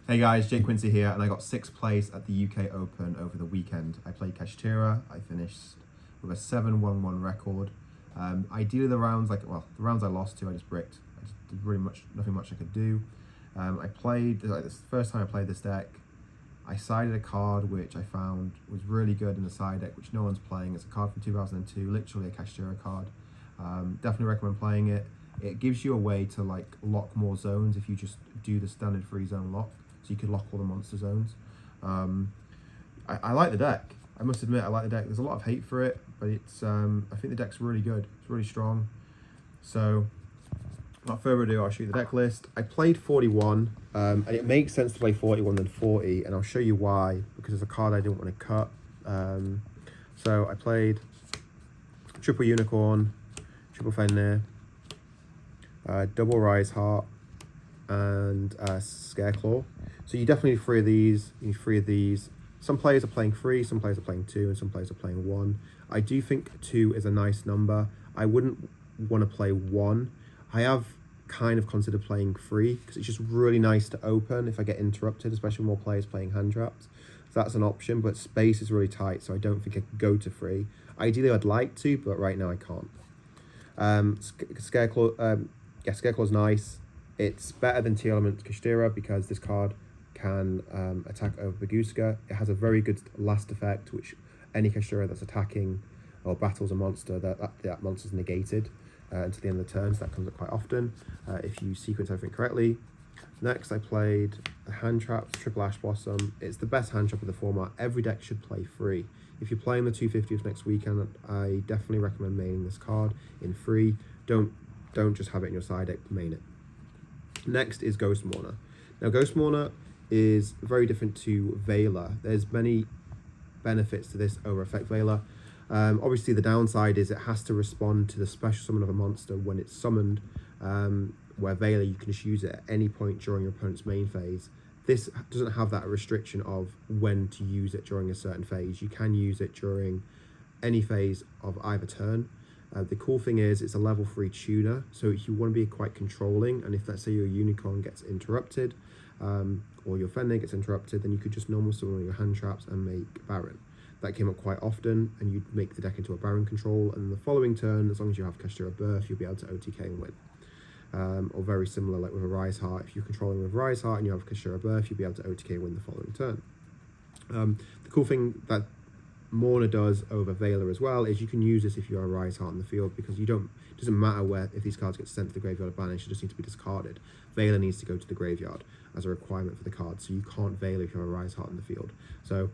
Hey guys, Quinsee here, and I got 6th place at the UK Open over the weekend. I played Kashtira. I finished with a 7-1-1 record. Ideally, the rounds I lost to, I just bricked. I just did really nothing much I could do. I played this first time I played this deck. I sided a card which I found was really good in the side deck, which no one's playing. It's a card from 2002, literally a Kashtira card. Definitely recommend playing it. It gives you a way to lock more zones if you just do the standard free zone lock. So you could lock all the monster zones. I like the deck. I must admit, I like the deck. There's a lot of hate for it, but it's I think the deck's really good. It's really strong. So, without further ado, I'll show you the deck list. I played 41, and it makes sense to play 41 than 40, and I'll show you why, because there's a card I didn't want to cut. So I played triple Unicorn, triple Fenrir, double Rise Heart, and Scareclaw. So you definitely need 3 of these. You need 3 of these. Some players are playing 3, some players are playing 2, and some players are playing 1. I do think 2 is a nice number. I wouldn't want to play 1. I have kind of considered playing 3 because it's just really nice to open if I get interrupted, especially with more players playing hand traps. So that's an option, but space is really tight, so I don't think I could go to 3. Ideally, I'd like to, but right now I can't. Scareclaw's nice. It's better than T-Element Kashtira because this card can attack over Baguska. It has a very good last effect, which any Kashtira that's attacking or battles a monster, that monster's negated until the end of the turn, so that comes up quite often if you sequence everything correctly. Next, I played the Hand Traps, Triple Ash Blossom. It's the best hand trap of the format. Every deck should play 3. If you're playing the 250th next weekend, I definitely recommend maining this card in 3. Don't just have it in your side deck, main it. Next is Ghost Mourner. Now, Ghost Mourner is very different to Veiler. There's many benefits to this over Effect Veiler. Obviously, the downside is it has to respond to the special summon of a monster when it's summoned, where Veiler, you can just use it at any point during your opponent's main phase. This doesn't have that restriction of when to use it during a certain phase. You can use it during any phase of either turn. The cool thing is it's a level 3 tuner, so if you want to be quite controlling, and if let's say your Unicorn gets interrupted, or your Fenrir gets interrupted, then you could just normal summon your hand traps and make Baron. That came up quite often, and you'd make the deck into a Baron control, and the following turn, as long as you have Kashtira Birth, you'll be able to OTK and win. Or very similar, like with a Rise Heart, if you're controlling with Rise Heart and you have Kashtira Birth, you'll be able to OTK and win the following turn. The cool thing that Mourner does over Veiler as well is you can use this if you are a Rise Heart in the field, because it doesn't matter if these cards get sent to the graveyard or banished, they just need to be discarded. Veiler needs to go to the graveyard as a requirement for the card, so you can't Veiler if you have a Rise Heart in the field. So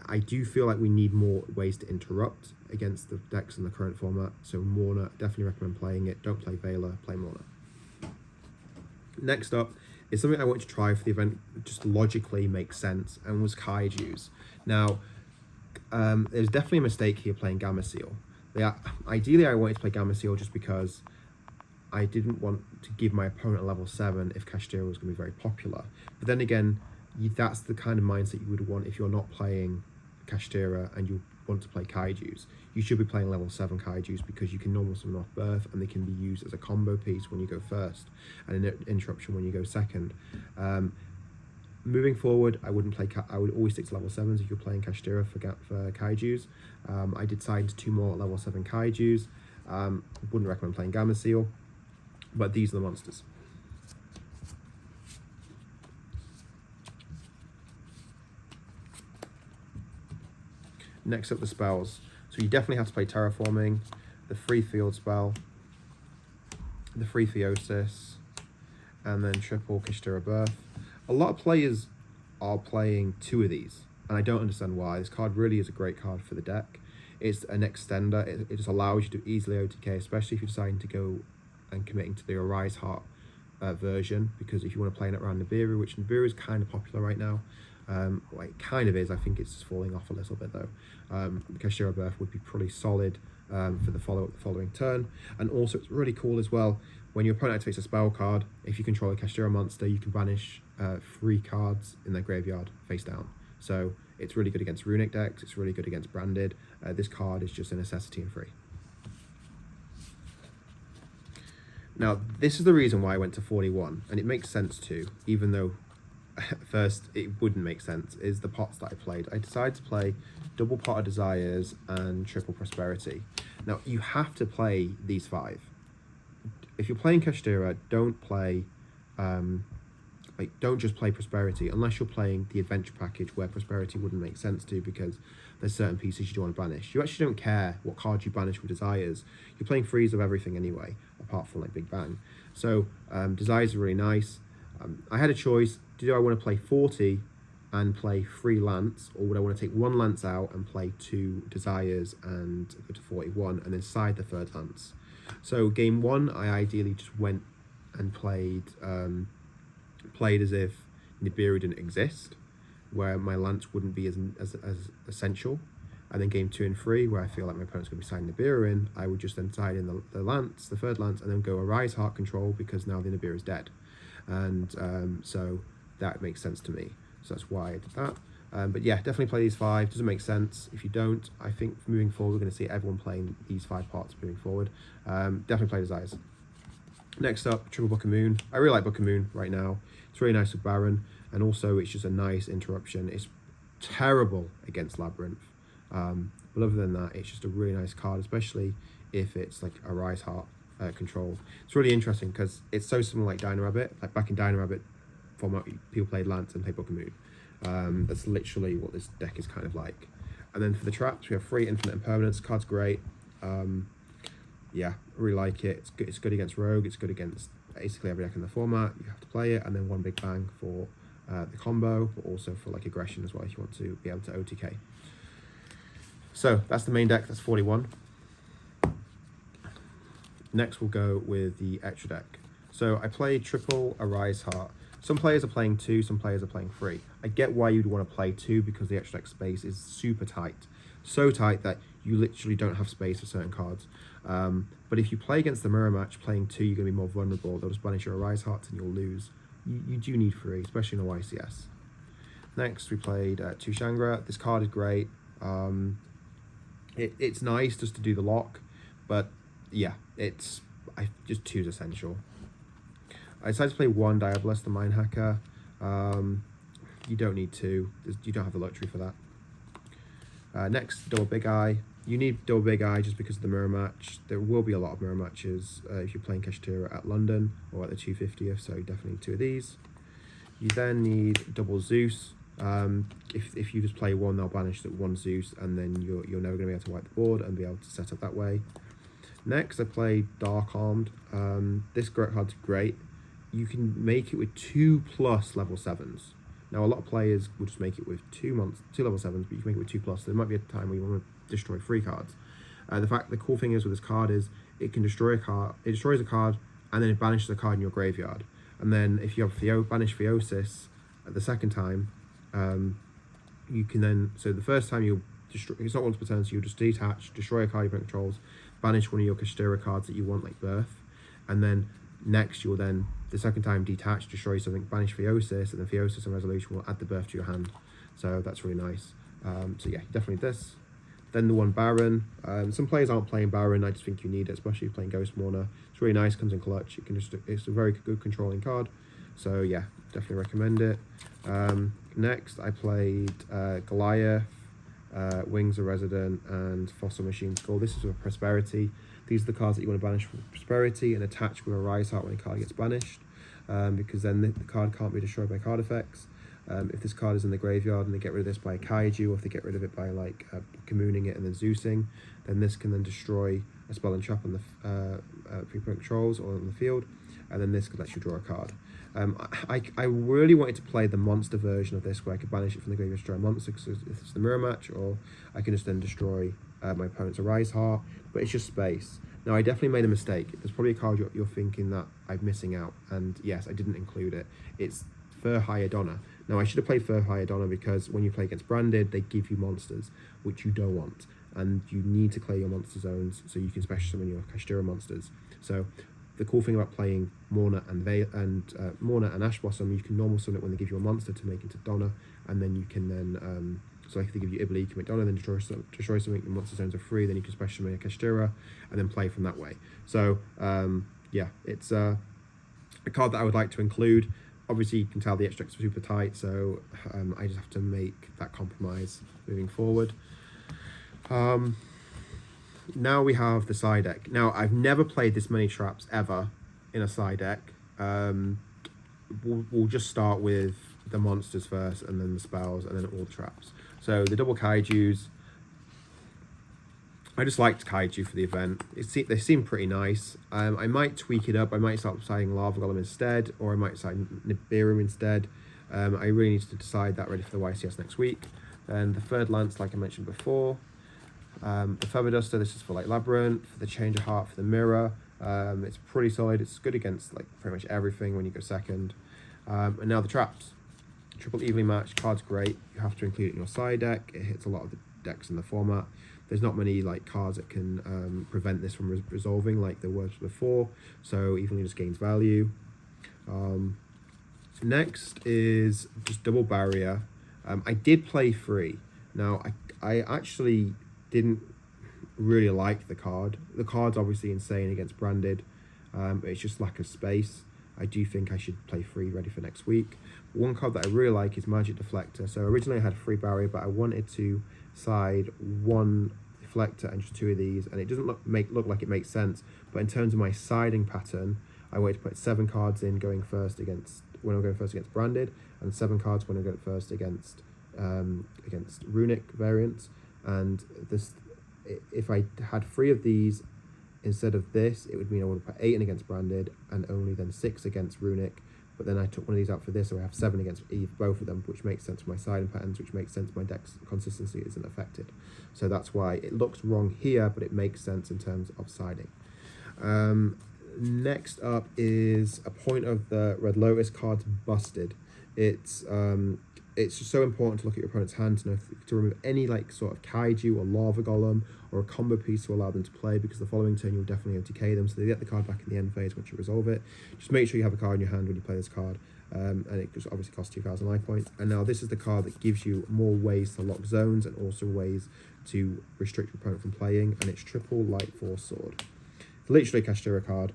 I do feel like we need more ways to interrupt against the decks in the current format, so Mourner, definitely recommend playing it. Don't play Veiler, play Mourner. Next up is something I want to try for the event, just logically makes sense, and was Kaijus. Now, there's definitely a mistake here playing Gamma Seal. Ideally, I wanted to play Gamma Seal just because I didn't want to give my opponent a level 7 if Kashtira was going to be very popular. But then again, that's the kind of mindset you would want if you're not playing Kashtira and you want to play Kaijus. You should be playing level 7 Kaijus because you can normal summon off birth and they can be used as a combo piece when you go first and an interruption when you go second. Moving forward, I would always stick to level 7s if you're playing Kashtira for Kaijus. I did sign 2 more level 7 Kaijus. Wouldn't recommend playing Gamma Seal, but these are the monsters. Next up, the spells. So you definitely have to play Terraforming, the free field spell, the free Theosis, and then triple Kashtira Birth. A lot of players are playing 2 of these, and I don't understand why. This card really is a great card for the deck. It's an extender. It just allows you to easily OTK, especially if you're deciding to go and committing to the Rise Heart version, because if you want to play it around Nibiru, which Nibiru is kind of popular right now, well, it kind of is. I think it's falling off a little bit though. Kashtira Birth would be pretty solid for the following turn, and also it's really cool as well. When your opponent activates a spell card, if you control a Kashtira monster, you can banish 3 cards in their graveyard face down. So it's really good against Runic decks. It's really good against Branded. This card is just a necessity and free. Now, this is the reason why I went to 41, and it makes sense too, even though at first it wouldn't make sense, is the pots that I played. I decided to play double Pot of Desires and triple Prosperity. Now, you have to play these 5. If you're playing Kashtira, don't play, don't just play Prosperity, unless you're playing the Adventure Package, where Prosperity wouldn't make sense to, because there's certain pieces you don't want to banish. You actually don't care what cards you banish with Desires. You're playing freeze of everything anyway, apart from like Big Bang. So Desires are really nice. I had a choice. Do I want to play 40 and play 3 Lance, or would I want to take 1 Lance out and play 2 Desires and go to 41 and then side the 3rd Lance? So game 1, I ideally just went and played as if Nibiru didn't exist, where my Lance wouldn't be as essential. And then game 2 and 3, where I feel like my opponent's going to be siding Nibiru in, I would just then side in the Lance, the 3rd Lance, and then go Arise Heart control, because now the Nibiru is dead. And so that makes sense to me. So that's why I did that. But yeah, definitely play these 5. Doesn't make sense. If you don't, I think moving forward, we're going to see everyone playing these 5 parts moving forward. Definitely play Desires. Next up, Triple Book of Moon. I really like Book of Moon right now. It's really nice with Baron, and also it's just a nice interruption. It's terrible against Labyrinth. But other than that, it's just a really nice card, especially if it's like a Rise Heart control. It's really interesting because it's so similar like Dino Rabbit. Like back in Dino Rabbit format, people played Lance and played Book of Moon. That's literally what this deck is kind of like. And then for the traps, we have 3 Infinite Impermanence. Card's great. Yeah, I really like it. It's good against Rogue. It's good against basically every deck in the format. You have to play it, and then 1 Big Bang for the combo, but also for like aggression as well if you want to be able to OTK. So that's the main deck. That's 41. Next we'll go with the extra deck. So I played triple Arise Heart. Some players are playing 2, some players are playing 3. I get why you'd want to play 2, because the extra deck space is super tight. So tight that you literally don't have space for certain cards. But if you play against the mirror match, playing 2, you're going to be more vulnerable. They'll just banish your Arise Hearts and you'll lose. You do need 3, especially in a YCS. Next, we played 2 Shangra. This card is great. It's nice just to do the lock, but yeah, just 2 is essential. I decided to play 1 Diabolus, the Mind Hacker. You don't need 2. You don't have the luxury for that. Next, Double Big Eye. You need Double Big Eye just because of the mirror match. There will be a lot of mirror matches if you're playing Kashtira at London or at the 250th, so you definitely need 2 of these. You then need Double Zeus. If you just play 1, they'll banish that 1 Zeus, and then you're never going to be able to wipe the board and be able to set up that way. Next, I played Dark Armed. This card's great. You can make it with 2+ level 7s. Now, a lot of players will just make it with 2 level 7s, but you can make it with 2+. So there might be a time where you want to destroy 3 cards. The cool thing is with this card is it can destroy a card. It destroys a card, and then it banishes a card in your graveyard. And then if you have banish Theosis at the second time, you can then, so the first time you'll destroy, it's not once per turn, so you'll just detach, destroy a card you controls, banish one of your Kashtira cards that you want, like Birth, and then next you'll then, the second time, detach, destroy something, banish Theosis, and then Theosis and Resolution will add the Birth to your hand. So that's really nice. So yeah, definitely this. Then the 1 Baron. Some players aren't playing Baron. I just think you need it, especially if you're playing Ghost Mourner. It's really nice, comes in clutch. It's a very good controlling card. So yeah, definitely recommend it. Next, I played Goliath, Wings of Resident, and Fossil Machine Skull. This is with Prosperity. These are the cards that you want to banish with Prosperity and attach with a Rise Heart when a card gets banished, because then the card can't be destroyed by card effects. If this card is in the graveyard and they get rid of this by a Kaiju, or if they get rid of it by like Communing it and then Zeusing, then this can then destroy a spell and trap on the 3-point controls or on the field, and then this could let you draw a card. I really wanted to play the monster version of this, where I could banish it from the graveyard, destroy a monster, because if it's the mirror match, or I can just then destroy my opponent's Arise Heart, but it's just space. Now, I definitely made a mistake. There's probably a card you're thinking that I'm missing out, and yes, I didn't include it. It's Fur Hyadonna. Now, I should have played Fur Hyadonna because when you play against Branded, they give you monsters, which you don't want, and you need to clear your monster zones so you can special summon your Kashtira monsters. So the cool thing about playing Morna and Ash Blossom, you can normal summon it when they give you a monster to make into Donna, and then you can then so if they give you Ibli, you can make Donna, then destroy something, the monster zones are free, then you can special summon a Kashtira, and then play from that way. So yeah, it's a card that I would like to include. Obviously, you can tell the extracts are super tight, so I just have to make that compromise moving forward. Now we have the side deck. Now, I've never played this many traps ever in a side deck. We'll just start with the monsters first, and then the spells, and then all the traps. So the double kaijus. I just liked kaiju for the event. They seem pretty nice. I might tweak it up. I might start siding Lava Golem instead, or I might side Nibiru instead. I really need to decide that ready for the YCS next week. Then the third lance, like I mentioned before. The Feather Duster, this is for like Labyrinth, for the Change of Heart, for the Mirror. It's pretty solid. It's good against like pretty much everything when you go second. And now the traps. Triple evenly matched, card's great. You have to include it in your side deck. It hits a lot of the decks in the format. There's not many like cards that can prevent this from resolving like there was before, so evenly just gains value. Next is just double barrier. I did play 3. Now I actually didn't really like the card. The card's obviously insane against branded. It's just lack of space. I do think I should play 3 ready for next week. One card that I really like is Magic Deflector. So originally I had 3 barrier, but I wanted to side 1 deflector and just 2 of these, and it doesn't look like it makes sense. But in terms of my siding pattern, I wanted to put 7 cards in when I'm going first against branded, and 7 cards when I go first against runic variants. And this, if I had 3 of these instead of this, it would mean I would put 8 in against branded and only then 6 against runic. But then I took one of these out for this, so I have 7 against both of them, which makes sense for my siding patterns, which makes sense my deck's consistency isn't affected. So that's why it looks wrong here, but it makes sense in terms of siding. Next up is a point of the Red Lotus cards busted. It's just so important to look at your opponent's hand to remove any like sort of kaiju or lava golem or a combo piece to allow them to play, because the following turn you'll definitely OTK them, so they get the card back in the end phase once you resolve it. Just make sure you have a card in your hand when you play this card, and it just obviously costs 2,000 life points. And now this is the card that gives you more ways to lock zones and also ways to restrict your opponent from playing, and it's triple Light Force Sword. It's literally a Kashtira card.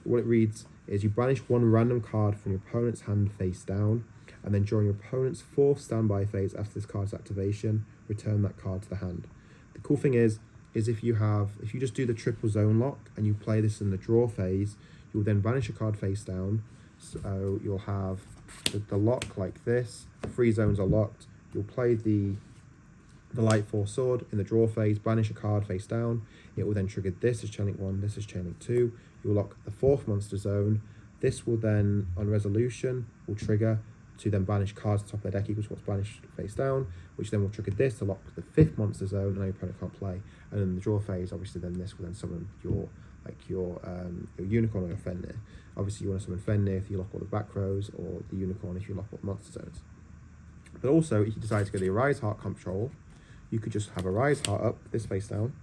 What it reads is you banish 1 random card from your opponent's hand face down, and then during your opponent's 4th standby phase after this card's activation, return that card to the hand. The cool thing is if you just do the triple zone lock and you play this in the draw phase, you'll then banish a card face down. So you'll have the lock like this. 3 zones are locked. You'll play the Light Force Sword in the draw phase, banish a card face down. It will then trigger this as Chainlink 1, this is Chainlink 2. You'll lock the 4th monster zone. This will then, on resolution, will trigger to then banish cards top of their deck equals what's banished face down, which then will trigger this to lock the 5th monster zone, and now your opponent can't play. And in the draw phase, obviously, then this will then summon your unicorn or your Fenrir. Obviously, you want to summon Fenrir if you lock all the back rows, or the unicorn if you lock all the monster zones. But also, if you decide to go the Arise Heart control, you could just have Arise Heart up, this face down,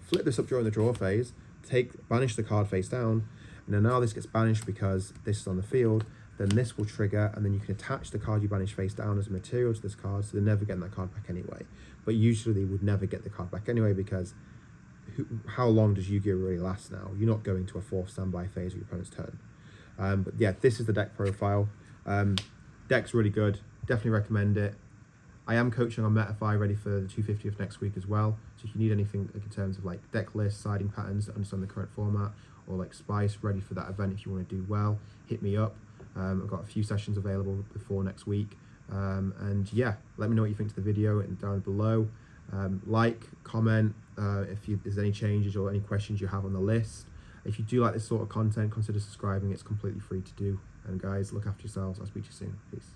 flip this up during the draw phase, banish the card face down, and then now this gets banished because this is on the field. Then this will trigger, and then you can attach the card you banish face down as a material to this card, so they're never getting that card back anyway. But usually they would never get the card back anyway, because how long does Yu-Gi-Oh! Really last now? You're not going to a 4th standby phase of your opponent's turn. But yeah, this is the deck profile. Deck's really good. Definitely recommend it. I am coaching on Metafy ready for the 250th next week as well. So if you need anything like in terms of like deck lists, siding patterns to understand the current format, or like Spice ready for that event if you want to do well, hit me up. I've got a few sessions available before next week. And yeah, let me know what you think to the video down below. Like, comment if there's any changes or any questions you have on the list. If you do like this sort of content, consider subscribing. It's completely free to do. And guys, look after yourselves. I'll speak to you soon. Peace.